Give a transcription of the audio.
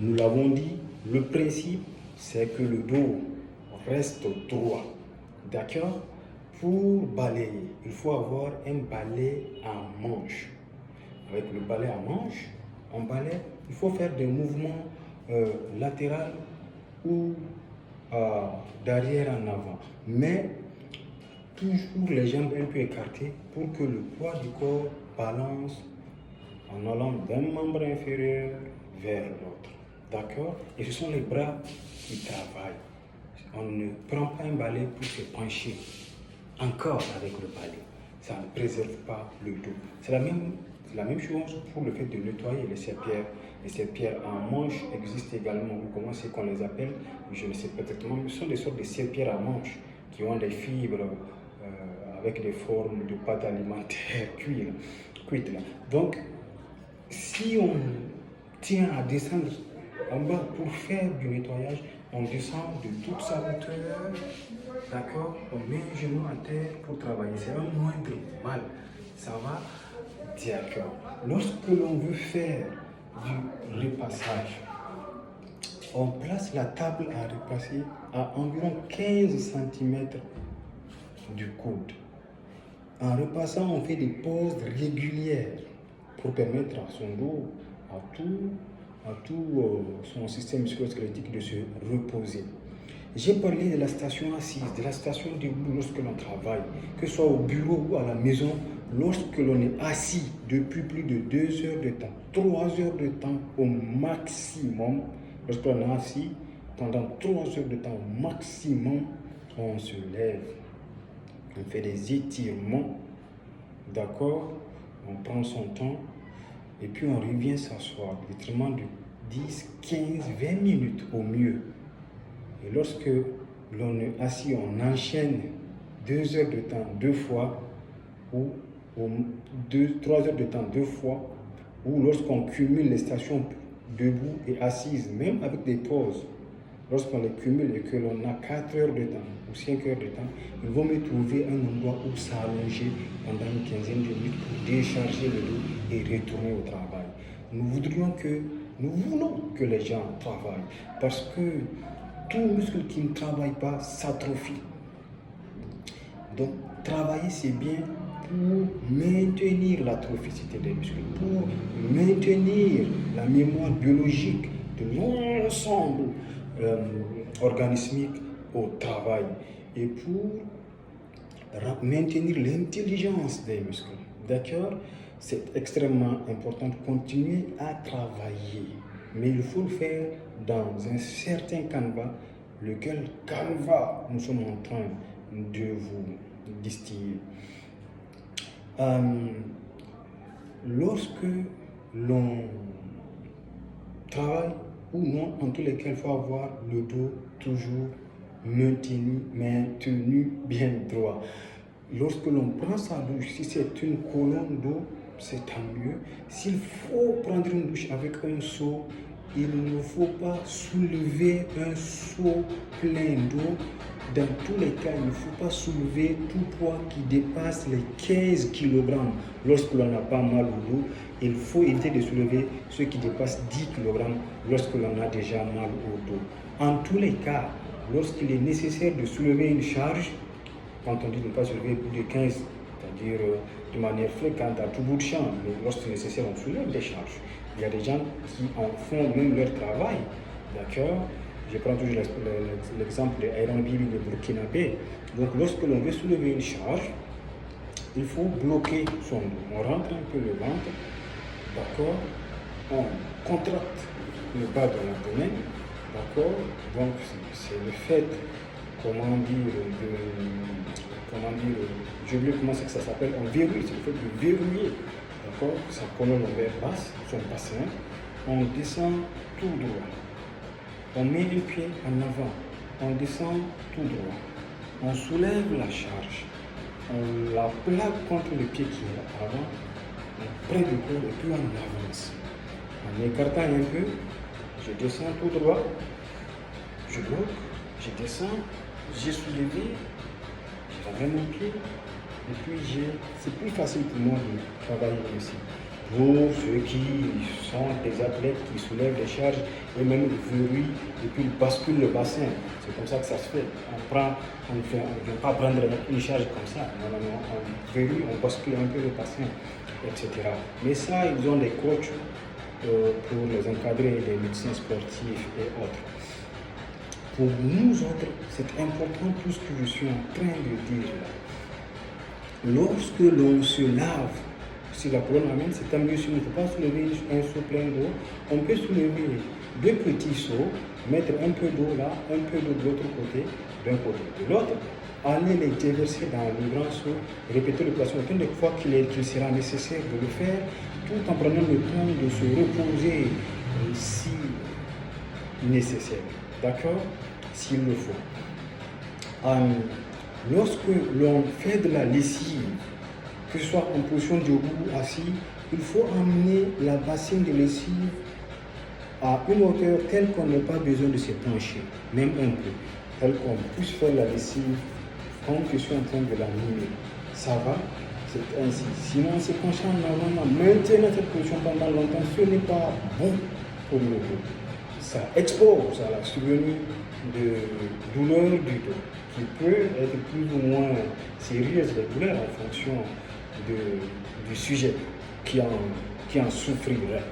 Nous l'avons dit, le principe, c'est que le dos reste droit. D'accord? Pour balayer, il faut avoir un balai à manche. Avec le balai à manche, on balaye, il faut faire des mouvements latéraux ou d'arrière en avant. Mais toujours les jambes un peu écartées pour que le poids du corps balance en allant d'un membre inférieur vers l'autre. D'accord? Et ce sont les bras qui travaillent. On ne prend pas un balai pour se pencher encore avec le balai. Ça ne préserve pas le dos. C'est la même chose pour le fait de nettoyer les serpillères. Les serpillères en manche existent également. Comment c'est qu'on les appelle? Je ne sais pas exactement. Ce sont des sortes de serpillères à manche qui ont des fibres avec des formes de pâte alimentaire cuites là. Donc, si on tient à descendre en bas pour faire du nettoyage, on descend de toute sa hauteur, d'accord? On met un genou à terre pour travailler. C'est un moindre mal. Ça va? D'accord. Lorsque l'on veut faire du repassage, on place la table à repasser à environ 15 cm du coude. En repassant, on fait des pauses régulières pour permettre à son dos, à tout son système musculo-squelettique de se reposer. J'ai parlé de la station assise, de la station debout lorsque l'on travaille, que ce soit au bureau ou à la maison, lorsque l'on est assis depuis plus de 2 heures de temps, 3 heures de temps au maximum, lorsque l'on est assis pendant 3 heures de temps au maximum, on se lève, on fait des étirements, d'accord, on prend son temps, et puis on revient s'asseoir, l'étirement de 10, 15, 20 minutes au mieux. Et lorsque l'on est assis, on enchaîne 2 heures de temps 2 fois, ou 3 heures de temps 2 fois, ou lorsqu'on cumule les stations debout et assises, même avec des pauses, lorsqu'on les cumule et que l'on a 4 heures de temps ou 5 heures de temps, il vaut mieux trouver un endroit où s'allonger pendant une quinzaine de minutes pour décharger le dos et retourner au travail. Nous voulons que les gens travaillent parce que tout muscle qui ne travaille pas s'atrophie. Donc, travailler, c'est bien pour maintenir l'atrophicité des muscles, pour maintenir la mémoire biologique de l'ensemble organismique au travail et pour maintenir l'intelligence des muscles. D'accord? C'est extrêmement important de continuer à travailler, mais il faut le faire dans un certain canevas, lequel canevas nous sommes en train de vous distiller. Lorsque l'on travaille ou non, en tous les cas, il faut avoir le dos toujours maintenu bien droit. Lorsque l'on prend sa douche, si c'est une colonne d'eau, c'est tant mieux. S'il faut prendre une douche avec un seau, il ne faut pas soulever un seau plein d'eau. Dans tous les cas, il ne faut pas soulever tout poids qui dépasse les 15 kg. Lorsque l'on n'a pas mal au dos, il faut éviter de soulever ce qui dépasse 10 kg lorsque l'on a déjà mal au dos. En tous les cas, lorsqu'il est nécessaire de soulever une charge, quand on dit de ne pas soulever plus de 15, c'est-à-dire de manière fréquente, à tout bout de champ, mais lorsque nécessaire, on soulève des charges. Il y a des gens qui en font même leur travail, d'accord? Je prends toujours l'exemple de Iron Bibi de Burkinabé. Donc, lorsque l'on veut soulever une charge, il faut bloquer son dos. On rentre un peu le ventre, d'accord? On contracte le bas de l'abdomen, d'accord? Donc, c'est le fait, j'ai oublié comment c'est que ça s'appelle, on verrouille, c'est le fait de verrouiller, d'accord? Sa colonne lombaire basse, son bassin, on descend tout droit. On met un pied en avant, on descend tout droit, on soulève la charge, on la plaque contre le pied qui est avant, on prend le corps et puis on avance. En écartant un peu, je descends tout droit, je bloque, je descends, j'ai soulevé, j'ai lavé mon pied, et puis c'est plus facile pour moi de travailler ici. pour ceux qui sont des athlètes qui soulèvent des charges et même ils verrouillent et puis ils basculent le bassin. C'est comme ça que ça se fait. On ne vient pas prendre une charge comme ça. Non, non, non, on verrouille, on bascule un peu le bassin, etc. Mais ça, ils ont des coachs pour les encadrer, des médecins sportifs et autres. Pour nous autres, c'est important tout ce que je suis en train de dire là. Lorsque l'on se lave, si la colonne amène, c'est un mieux si on ne peut pas soulever un seau plein d'eau. On peut soulever deux petits seaux, mettre un peu d'eau là, un peu d'eau de l'autre côté, d'un côté. De l'autre, aller les déverser dans le grand seau, répéter l'opération autant de fois qu'il sera nécessaire de le faire, tout en prenant le temps de se reposer si nécessaire. D'accord? S'il le faut. Lorsque l'on fait de la lessive, que ce soit en position debout ou assis, il faut amener la bassine de lessive à une hauteur telle qu'on n'a pas besoin de se pencher, même un peu, telle qu'on puisse faire la lessive comme je suis en train de la mimer. Ça va? C'est ainsi. Sinon, en se penchant normalement, maintenir cette position pendant longtemps, ce n'est pas bon pour le dos. Ça expose à la survenue de douleurs du dos, qui peut être plus ou moins sérieuse, les douleurs, en fonction du sujet qui en souffrirait.